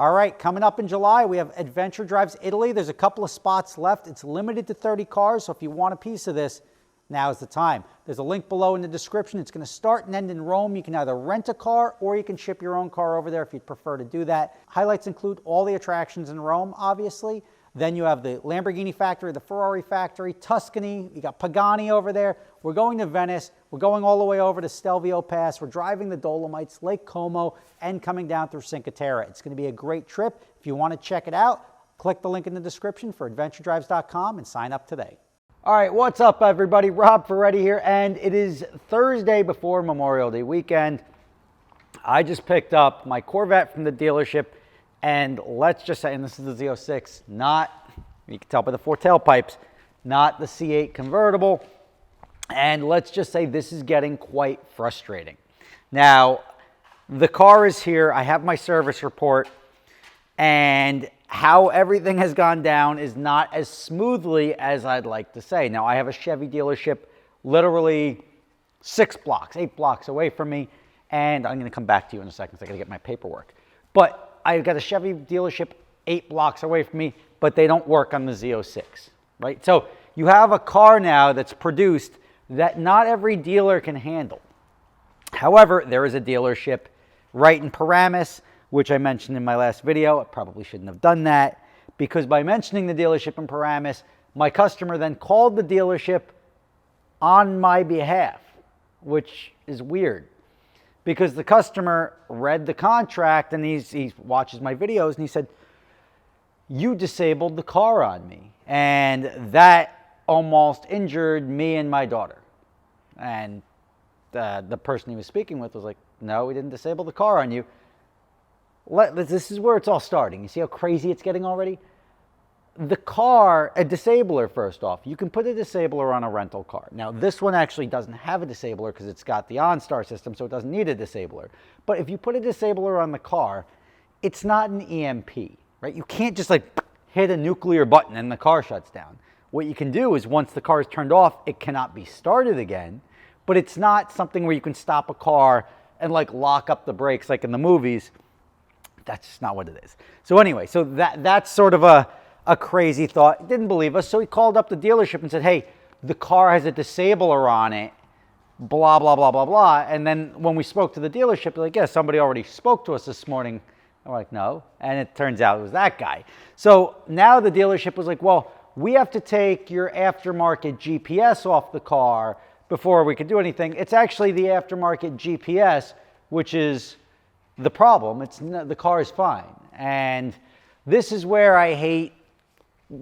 All right, coming up in July, we have Adventure Drives Italy. There's a couple of spots left. It's limited to 30 cars, so if you want a piece of this, now's the time. There's a link below in the description. It's going to start and end in Rome. You can either rent a car or you can ship your own car over there if you'd prefer to do that. Highlights include all the attractions in Rome, obviously. Then you have the Lamborghini factory, the Ferrari factory, Tuscany. You got Pagani over there. We're going to Venice. We're going all the way over to Stelvio Pass. We're driving the Dolomites, Lake Como, and coming down through Cinque Terre. It's going to be a great trip. If you want to check it out, click the link in the description for adventuredrives.com and sign up today. All right, what's up, everybody? Rob Ferretti here, and it is Thursday before Memorial Day weekend. I just picked up my Corvette from the dealership, and let's just say, and this is the Z06, not, you can tell by the four tailpipes, not the C8 convertible, and let's just say this is getting quite frustrating. Now, the car is here, I have my service report, and how everything has gone down is not as smoothly as I'd like to say. Now, I have a Chevy dealership literally 8 blocks away from me, and I'm going to come back to you in a second because I got to get my paperwork. But I've got a Chevy dealership 8 blocks away from me, but they don't work on the Z06, right? So you have a car now that's produced that not every dealer can handle. However, there is a dealership right in Paramus, which I mentioned in my last video. I probably shouldn't have done that because by mentioning the dealership in Paramus, my customer then called the dealership on my behalf, which is weird because the customer read the contract and he watches my videos and he said, "You disabled the car on me." And that almost injured me and my daughter. And the person he was speaking with was like, "No, we didn't disable the car on you." This is where it's all starting. You see how crazy it's getting already? The car, a disabler first off, you can put a disabler on a rental car. Now this one actually doesn't have a disabler because it's got the OnStar system, so it doesn't need a disabler. But if you put a disabler on the car, it's not an EMP, right? You can't just like hit a nuclear button and the car shuts down. What you can do is once the car is turned off, it cannot be started again, but it's not something where you can stop a car and like lock up the brakes like in the movies. That's just not what it is. So anyway, so that's sort of a crazy thought. He didn't believe us, so he called up the dealership and said, "Hey, the car has a disabler on it, blah, blah, blah, blah, blah." And then when we spoke to the dealership, they're like, "Yeah, somebody already spoke to us this morning." And we're like, "No." And it turns out it was that guy. So now the dealership was like, "Well, we have to take your aftermarket GPS off the car before we could do anything." It's actually the aftermarket GPS, which is the problem. The car is fine. And this is where I hate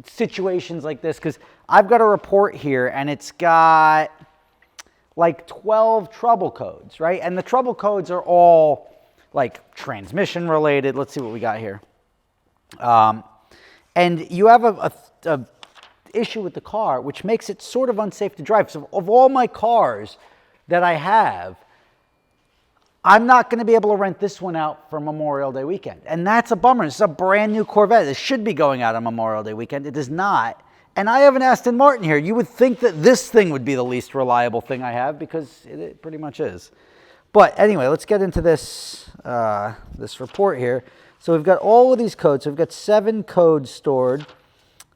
situations like this because I've got a report here and it's got like 12 trouble codes, right? And the trouble codes are all like transmission related. Let's see what we got here. And you have a issue with the car, which makes it sort of unsafe to drive. So of all my cars that I have, I'm not going to be able to rent this one out for Memorial Day weekend. And that's a bummer. This is a brand new Corvette. It should be going out on Memorial Day weekend. It is not. And I have an Aston Martin here. You would think that this thing would be the least reliable thing I have because it pretty much is. But anyway, let's get into this, this report here. So we've got all of these codes. So we've got 7 codes stored.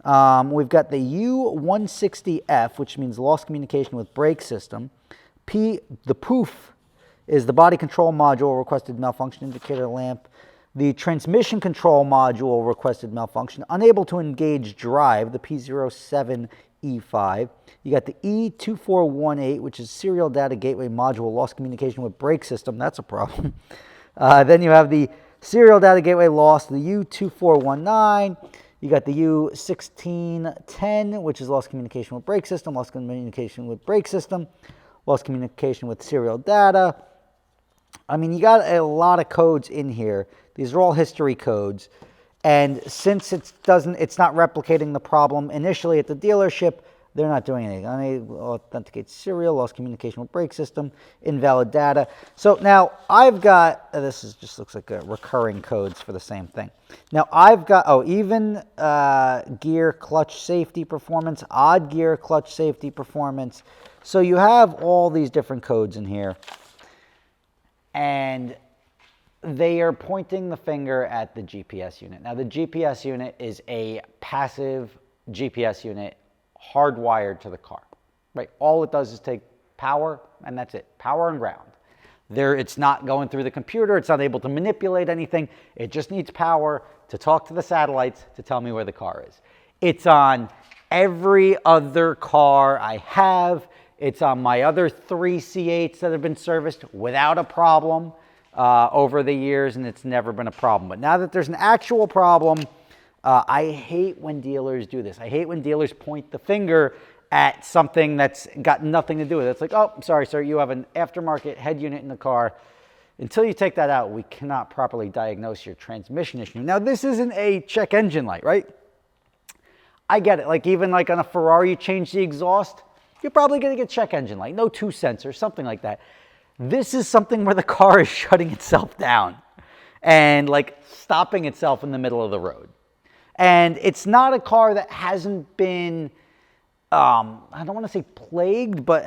We've got the U160F, which means lost communication with brake system. The POOF is the body control module requested malfunction indicator lamp. The transmission control module requested malfunction. Unable to engage drive, the P07E5. You got the E2418, which is serial data gateway module, lost communication with brake system. That's a problem. Then you have the serial data gateway lost, the U2419. You got the U1610, which is lost communication with brake system, lost communication with brake system, lost communication with serial data. I mean, you got a lot of codes in here. These are all history codes. And since it's not replicating the problem initially at the dealership, they're not doing anything. Unable to authenticate serial, lost communication with brake system, invalid data. So now I've got, just looks like recurring codes for the same thing. Now I've got, even gear clutch safety performance, odd gear clutch safety performance. So you have all these different codes in here. And they are pointing the finger at the GPS unit. Now, the GPS unit is a passive GPS unit hardwired to the car, right? All it does is take power, and that's it, power and ground. It's not going through the computer. It's not able to manipulate anything. It just needs power to talk to the satellites to tell me where the car is. It's on every other car I have. It's on my other 3 C8s that have been serviced without a problem over the years, and it's never been a problem. But now that there's an actual problem, I hate when dealers do this. I hate when dealers point the finger at something that's got nothing to do with it. It's like, oh, I'm sorry, sir, you have an aftermarket head unit in the car. Until you take that out, we cannot properly diagnose your transmission issue. Now, this isn't a check engine light, right? I get it. Like, even like on a Ferrari, you change the exhaust, you're probably going to get check engine light. No 2 sensors, something like that. This is something where the car is shutting itself down and like stopping itself in the middle of the road. And it's not a car that hasn't been, I don't want to say plagued, but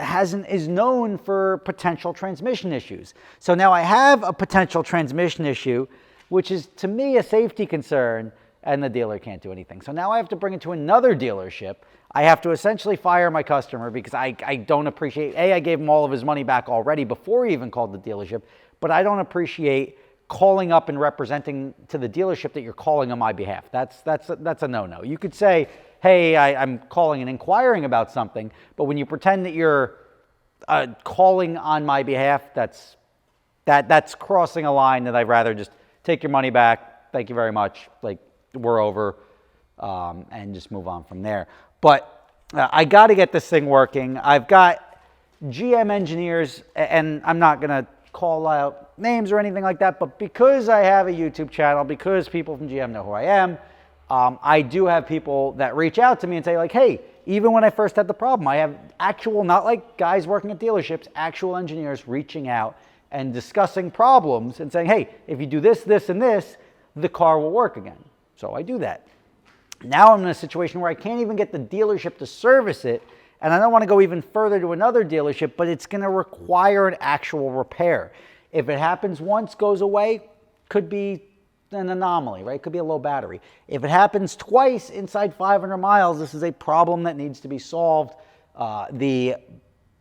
is known for potential transmission issues. So now I have a potential transmission issue, which is to me a safety concern, and the dealer can't do anything. So now I have to bring it to another dealership. I have to essentially fire my customer because I don't appreciate, I gave him all of his money back already before he even called the dealership, but I don't appreciate calling up and representing to the dealership that you're calling on my behalf. That's a no-no. You could say, hey, I'm calling and inquiring about something, but when you pretend that you're calling on my behalf, that's crossing a line that I'd rather just take your money back. Thank you very much. Like, we're over, and just move on from there. But I got to get this thing working. I've got GM engineers, and I'm not going to call out names or anything like that, but because I have a YouTube channel, because people from GM know who I am, I do have people that reach out to me and say like, hey, even when I first had the problem, I have actual, not like guys working at dealerships, actual engineers reaching out and discussing problems and saying, hey, if you do this, this, and this, the car will work again. So I do that. Now I'm in a situation where I can't even get the dealership to service it, and I don't want to go even further to another dealership, but it's going to require an actual repair. If it happens once, goes away, could be an anomaly, right? Could be a low battery. If it happens twice inside 500 miles, this is a problem that needs to be solved. The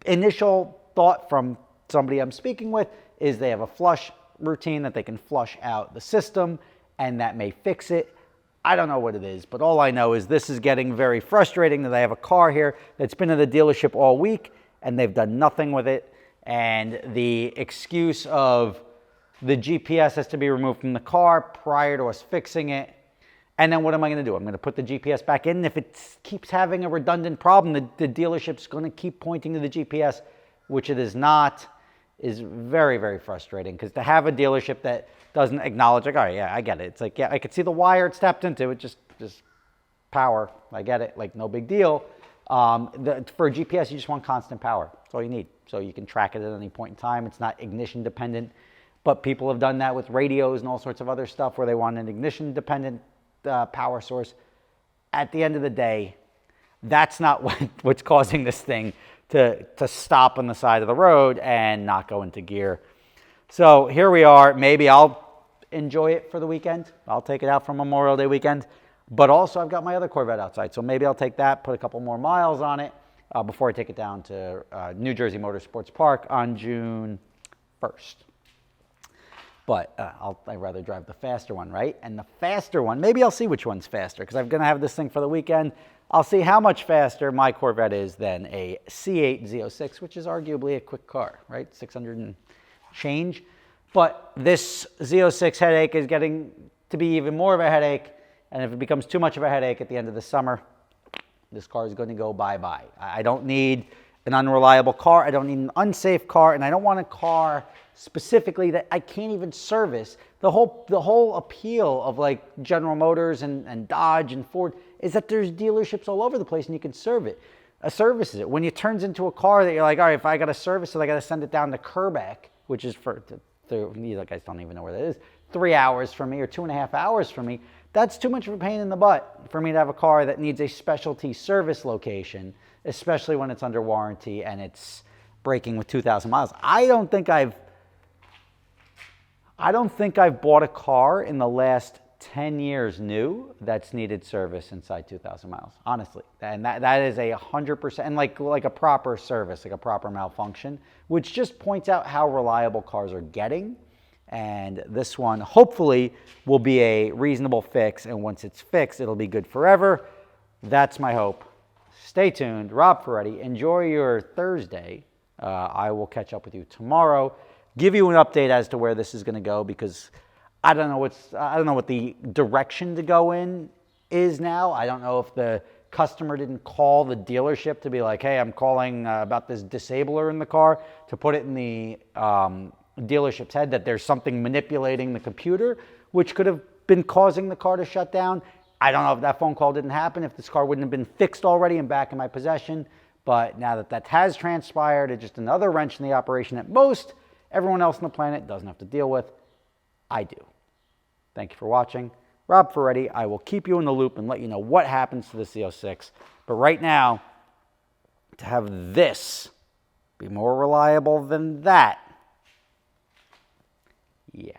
initial thought from somebody I'm speaking with is they have a flush routine that they can flush out the system, and that may fix it. I don't know what it is, but all I know is this is getting very frustrating that I have a car here that's been in the dealership all week and they've done nothing with it. And the excuse of the GPS has to be removed from the car prior to us fixing it. And then what am I going to do? I'm going to put the GPS back in. And if it keeps having a redundant problem, the dealership's going to keep pointing to the GPS, which it is not, is very, very frustrating. Because to have a dealership that doesn't acknowledge, like, all right, yeah, I get it. It's like, yeah, I could see the wire it's tapped into. It just power. I get it. Like, no big deal. For a GPS, you just want constant power. That's all you need. So you can track it at any point in time. It's not ignition dependent. But people have done that with radios and all sorts of other stuff where they want an ignition dependent power source. At the end of the day, that's not what's causing this thing to stop on the side of the road and not go into gear. So here we are. Maybe I'll enjoy it for the weekend. I'll take it out for Memorial Day weekend. But also I've got my other Corvette outside. So maybe I'll take that, put a couple more miles on it before I take it down to New Jersey Motorsports Park on June 1st. But I'd rather drive the faster one, right? And the faster one, maybe I'll see which one's faster because I'm going to have this thing for the weekend. I'll see how much faster my Corvette is than a C8 Z06, which is arguably a quick car, right? 600 and change. But this Z06 headache is getting to be even more of a headache. And if it becomes too much of a headache at the end of the summer, this car is going to go bye-bye. I don't need an unreliable car. I don't need an unsafe car. And I don't want a car specifically that I can't even service. The whole appeal of like General Motors and Dodge and Ford is that there's dealerships all over the place and you can service it. When it turns into a car that you're like, all right, if I got to service it, I got to send it down to Kerbeck, which is you guys don't even know where that is, 3 hours from me or 2.5 hours from me. That's too much of a pain in the butt for me to have a car that needs a specialty service location, especially when it's under warranty and it's breaking with 2,000 miles. I don't think I've I don't think I've bought a car in the last 10 years new that's needed service inside 2,000 miles, honestly. And that is 100%, and like a proper service, like a proper malfunction, which just points out how reliable cars are getting. And this one hopefully will be a reasonable fix, and once it's fixed, it'll be good forever. That's my hope. Stay tuned. Rob Ferretti, enjoy your Thursday. I will catch up with you tomorrow, give you an update as to where this is going to go, because I don't know what the direction to go in is now. I don't know if the customer didn't call the dealership to be like, hey, I'm calling about this disabler in the car, to put it in the dealership's head that there's something manipulating the computer, which could have been causing the car to shut down. I don't know if that phone call didn't happen, if this car wouldn't have been fixed already and back in my possession. But now that that has transpired, it's just another wrench in the operation that most everyone else on the planet doesn't have to deal with. I do. Thank you for watching. Rob Ferretti. I will keep you in the loop and let you know what happens to the Z06. But right now, to have this be more reliable than that, yeah.